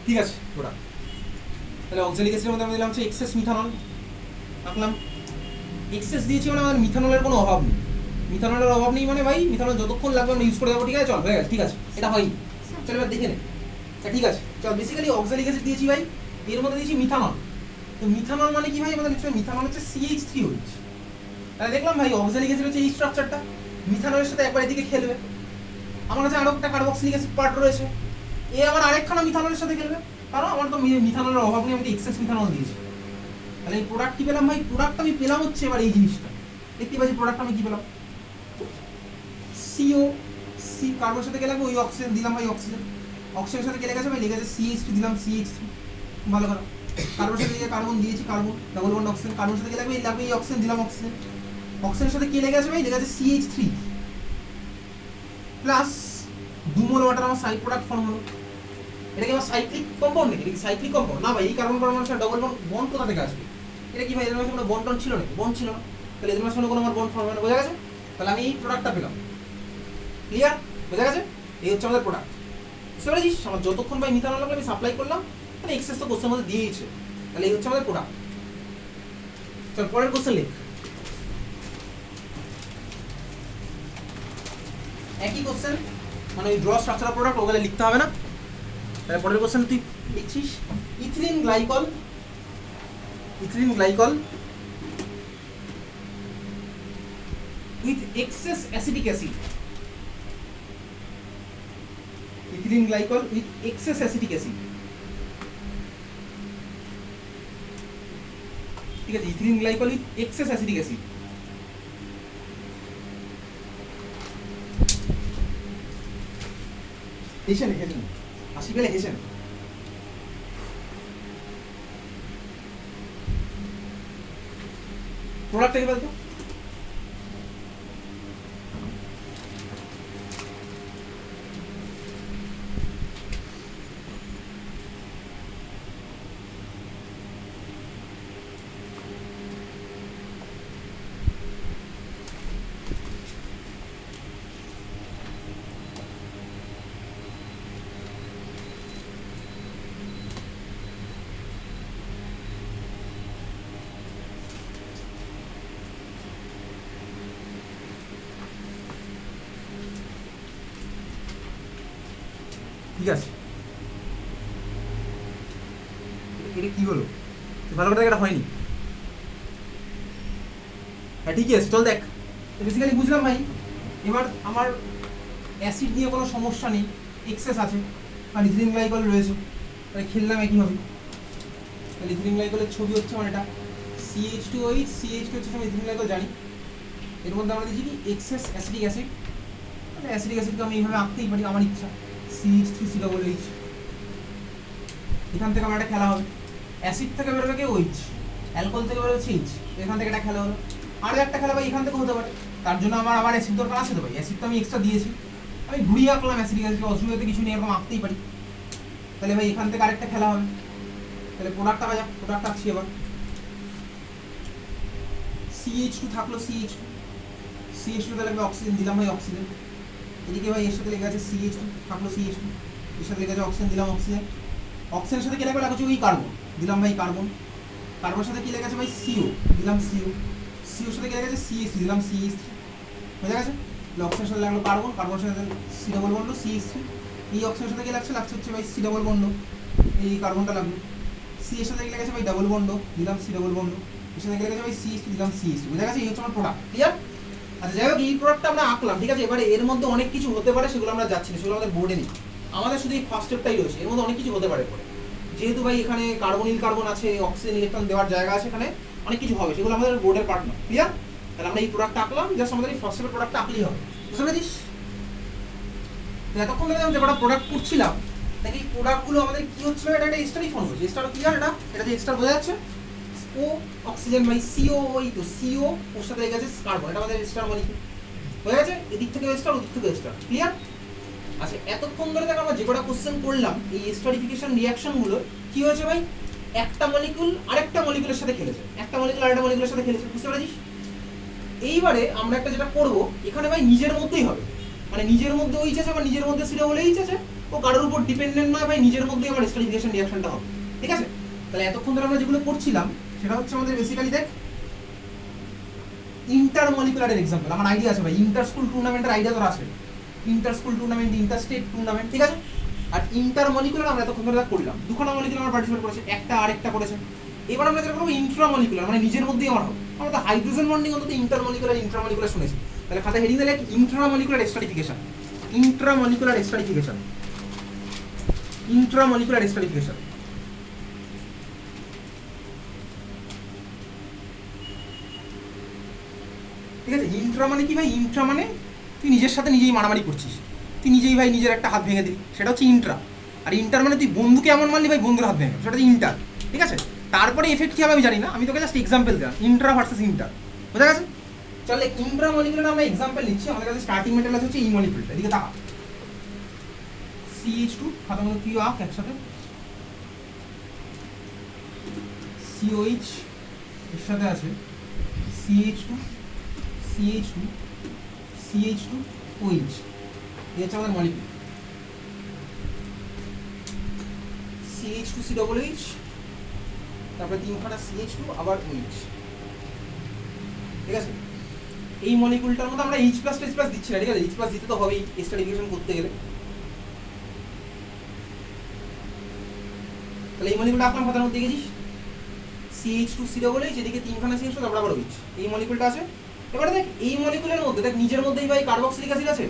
Speaker 1: ঠিক আছে, ওটা তাহলে অক্সালিক অ্যাসিডের মধ্যে আমরা দিলাম হচ্ছে এক্সেস মিথানল, রাখলাম। এক্সেস দিয়েছি মানে আমাদের মিথানলের কোনো অভাব নেই, মিথানলের অভাব নেই মানে ভাই মিথানল যতক্ষণ লাগবে আমরা ইউজ করে যাবো, ঠিক আছে, চল হয়ে গেছে, ঠিক আছে, এটা হয়নি, চল এবার দেখে নে, ঠিক আছে, চল। বেসিক্যালি অক্সালিক অ্যাসিড দিয়েছি ভাই, এর মধ্যে দিয়েছি মিথানল, তো মিথানল মানে কি ভাই, আমাদের লিখতে হবে মিথানল হচ্ছে CH3OH, তাহলে দেখলাম ভাই অক্সালিক অ্যাসিড হচ্ছে এই স্ট্রাকচারটা, মিথানলের সাথে একবার এদিকে খেলবে, আমার কাছে আরো একটা কার্বক্সিলিক অ্যাসিড পার্ট রয়েছে, এ আবার আরেকখানা মিথানলের সাথে খেলবে, কারণ আমার তো মিথানলের অভাব নেই, আমি এক্সেস মিথানল দিয়েছি। তাহলে এই প্রোডাক্ট কি পেলাম ভাই, প্রোডাক্ট আমি পেলাম হচ্ছে এবার এই জিনিসটা, দেখতে পাচ্ছি প্রোডাক্ট আমি কি পেলাম, CO, সি কার্বনের সাথে কে লাগবে, ওই অক্সিজেন দিলাম ভাই, অক্সিজেন, অক্সিজেনের সাথে কে লেগেছে ভাই, লেগেছে CH2 দিলাম, CH3, ভালো করে, কার্বনের সাথে যে কার্বন দিয়েছি, কার্বন ডাবল বন্ড অক্সিজেন, কার্বনের সাথে কে লাগবে, এই অক্সিজেন দিলাম, অক্সিজেন, অক্সিজেনের সাথে কে লেগেছে ভাই, লেগেছে CH3 প্লাস 2 মোল ওয়াটার, আমার সাইড প্রোডাক্ট ফর্ম হলো। এটা কি আমার সাইক্লিক কম্পাউন্ড নাকি, এটা কি সাইক্লিক কম্পাউন্ড না ভাই, এই কার্বন কার্বনের সাথে ডাবল বন্ড কোথা থেকে আসবে, এটা কি ভাই এদের মধ্যে কোনো বন্ড টন্ড ছিল নাকি, বন্ড ছিল না, তাহলে এদের মধ্যে কোনো আমার বন্ড ফর্ম হবে না, বোঝা গেছে, তাহলে আমি এই প্রোডাক্টটা পেলাম, ক্লিয়ার, বোঝা গেছে, এই হচ্ছে আমাদের প্রোডাক্ট, বুঝতে পেরেছিস, আমার যতক্ষণ ভাই মিথানল লাগবে আমি সাপ্লাই করলাম, তাহলে এক্সেস তো কোশ্চেনের মধ্যে দিয়েইছে, তাহলে এই হচ্ছে আমাদের প্রোডাক্ট। চল পরের কোশ্চেন লিখ, একই কোশ্চেন মানে ওই ড্র স্ট্রাকচার অফ প্রোডাক্ট ওগুলো লিখতে হবে না, তাহলে পরের কোশ্চেন তুই লিখছিস ethylene glycol with excess acetic acid, ethylene glycol with excess acetic acid, ঠিক আছে, ethylene glycol with excess acetic acid, Hesson হাসি পেলে হেসেন, প্রোডাক্ট কি বলতো, ঠিক আছে, এটা কি হলো, ভালো করে এটা হয়নি, হ্যাঁ ঠিকই আছে, চল দেখ, বেসিক্যালি বুঝলাম ভাই, এবার আমার অ্যাসিড নিয়ে কোনো সমস্যা নেই, এক্সেস আছে, আর ইথিলিন গ্লাইকল রয়েছে, তাহলে খেললাম একই হবে, তাহলে ইথিলিন গ্লাইকলের ছবি হচ্ছে আমার এটা CH2OH, CH2 হচ্ছে আমি ইথিলিন গ্লাইকল জানি, এর মধ্যে আমরা দিচ্ছি কি এক্সেস অ্যাসিডিক অ্যাসিড, তাহলে অ্যাসিডিক অ্যাসিডকে আমি এইভাবে আঁকতেই পারি আমার ইচ্ছা, CH3COOH, এখান থেকে আমার একটা খেলা হবে, অ্যাসিড থেকে বেরোবে কি OH, অ্যালকোহল থেকে বেরোবে CH, এখান থেকে একটা খেলা হলো, আরও একটা খেলা ভাই এখান থেকে হতে পারে, তার জন্য আমার আবার অ্যাসিড দরকার আছে তো ভাই, অ্যাসিড তো আমি এক্সট্রা দিয়েছি, আমি ঘুরিয়ে আঁকলাম অ্যাসিডিক অ্যাসিড, অসুবিধা কিছু নেই, এরকম আঁকতেই পারি, তাহলে ভাই এখান থেকে আরেকটা খেলা হবে, তাহলে প্রোডাক্টটা বাজা, প্রোডাক্ট আঁকছি এবার, CH2 থাকলো, CH2 তে লাগবে অক্সিজেন, দিলাম ভাই অক্সিজেন, এদিকে ভাই এর সাথে লেগে আছে CH2 থাকলো, CH2 এর সাথে লেগে আছে অক্সিজেন, দিলাম অক্সিজেন, অক্সিজেনের সাথে কি লাগবে, লাগছে ওই কার্বন, দিলাম ভাই কার্বন, কার্বনের সাথে কি লেগে আছে ভাই CO, দিলাম CO, সিওর সাথে কি লেগেছে CH দিলাম CH বুঝা গেছে, অক্সিজেনের সাথে লাগলো কার্বন, কার্বনের সাথে সি ডবল বন্ড CH3, এই অক্সিজেনের সাথে কি লাগছে হচ্ছে ভাই সি ডবল বন্ড, এই কার্বনটা লাগলো, সি এর সাথে কি লেগেছে ভাই ডাবল বন্ড, দিলাম সি ডবল বন্ড, এর সাথে কি লেগেছে ভাই CH2 দিলাম CH2 বুঝা গেছে, এই হচ্ছে আমার প্রোডাক্ট। ক্লিয়ার? আচ্ছা যাই হোক, এই প্রোডাক্টটা আমরা আঁকলাম, ঠিক আছে। এবারে এর মধ্যে অনেক কিছু হতে পারে, সেগুলো আমরা যাচ্ছি না, সেগুলো আমাদের বোর্ডে নেই, আমাদের শুধু এই ফার্স্ট স্টেপটাই রয়েছে। এর মধ্যে অনেক কিছু হতে পারে পরে, যেহেতু ভাই এখানে কার্বনিল কার্বন আছে, অক্সিজেন ইলেকট্রন দেওয়ার জায়গা আছে, এখানে অনেক কিছু হবে, সেগুলো আমাদের বোর্ডের পার্ট না। ক্লিয়ার? তাহলে আমরা এই প্রোডাক্টটা আঁকলাম, জাস্ট আমাদের এই ফার্স্ট স্টেপের প্রোডাক্টটা আঁকলেই হবে। বুঝতে পেরেছিস? এতক্ষণ ধরে যে কটা প্রোডাক্ট করছিলাম, দেখি প্রোডাক্টগুলো আমাদের কি হচ্ছিল, এটা একটা এস্টারই ফর্ম হচ্ছে, এস্টার ক্লিয়ার? এটা যে এস্টার বোঝা যাচ্ছে, ও অক্সিজেন বাই CO, ওই তো CO ওর সাথে লেগে গেছে কার্বন, এটা আমাদের এস্টার মলিকিউল হয়ে গেছে, এদিক থেকে এস্টার ওদিক থেকে এস্টার। ক্লিয়ার? আচ্ছা এতক্ষণ ধরে দেখো আমরা যে কটা কোশ্চেন করলাম, এই এস্টারিফিকেশন রিঅ্যাকশনগুলো কি হয়েছে ভাই, একটা মলিকিউল আরেকটা মলিকিউলের সাথে খেলেছে, একটা মলিকিউল আরেকটা মলিকিউলের সাথে খেলেছে। বুঝতে পেরেছিস? এইবারে আমরা একটা যেটা করব, এখানে ভাই নিজের মধ্যেই হবে, মানে নিজের মধ্যে ওইচ আছে বা নিজের মধ্যে সিরা বলে এইচ আছে, ও কারোর উপর ডিপেন্ডেন্ট নয় ভাই, নিজের মধ্যেই আমার এস্টারিফিকেশন রিঅ্যাকশনটা হবে। ঠিক আছে? তাহলে এতক্ষণ ধরে আমরা যেগুলো করছিলাম সেটা হচ্ছে আমাদের বেসিক্যালি দেখ ইন্টার মলিকুলারের এক্সাম্পল। আমার আইডিয়া আছে ভাই, ইন্টার স্কুল টুর্নামেন্টের আইডিয়া তোর আছে, inter school tournament, inter state tournament, ঠিক আছে। আর ইন্টার মলিকুলার আমরা এতক্ষণ ধরে করলাম, দুখানা মলিকুলার আমরা পার্টিসিপেট করেছে, একটা আরেকটা করেছে। এবার আমরা যেটা করবো ইন্ট্রা মলিকুলার, মানে নিজের মধ্যেই আমার হবে। আমরা তো হাইড্রোজেন বন্ডিং অন্তত ইন্টার মলিকুলার ইন্ট্রা মলিকুলার শুনেছি, তাহলে খাতা হেডিং দিলে intra molecular esterification, intra molecular esterification, intra molecular esterification. ঠিক আছে? ইন্ট্রা মানে কি ভাই, ইন্ট্রা মানে তুই নিজের সাথে নিজেই মারামারি করছিস, তুই নিজেই ভাই নিজের একটা হাত ভেঙে দিবি, সেটা হচ্ছে ইন্ট্রা। আর ইন্টার মানে তুই বন্ধুকে এমন মারলি ভাই বন্ধুর হাত ভেঙে, সেটা হচ্ছে ইন্টার। ঠিক আছে? তারপরে এফেক্ট কি হবে আমি জানি না, আমি তোকে জাস্ট এক্সাম্পল দিলাম, ইন্ট্রা ভার্সেস ইন্টার। বুঝা গেছে? চলে ইন্ট্রা মলিকুলার আমরা এক্সাম্পল নিচ্ছি, আমাদের কাছে স্টার্টিং মেটেরিয়াল হচ্ছে এই মলিকুলটা, এদিকে তাকা, CH2 খাতার মধ্যে তুই আঁক একসাথে, COH এর সাথে আছে CH2 CH2 CH2 OH, এই হচ্ছে আমাদের মলিকুল। CH2COOH, তারপরে তিনখানা CH2 আবার OH। ঠিক আছে? এই মলিকুলটার মধ্যে আমরা H+ H+ দিচ্ছি না, ঠিক আছে? H+ দিতে তো হবেই এস্টারিফিকেশন করতে গেলে। তাহলে এই মলিকুলটা আঁকলাম খাতার মধ্যে, দেখেছিস CH2COOH, এদিকে তিনখানা CH2 তারপর আবার OH, এই মলিকুলটা আছে। এবারে দেখ এই মলিকুলের মধ্যে দেখ নিজের মধ্যেই ভাই কার্বক্সিলিক অ্যাসিড আছে,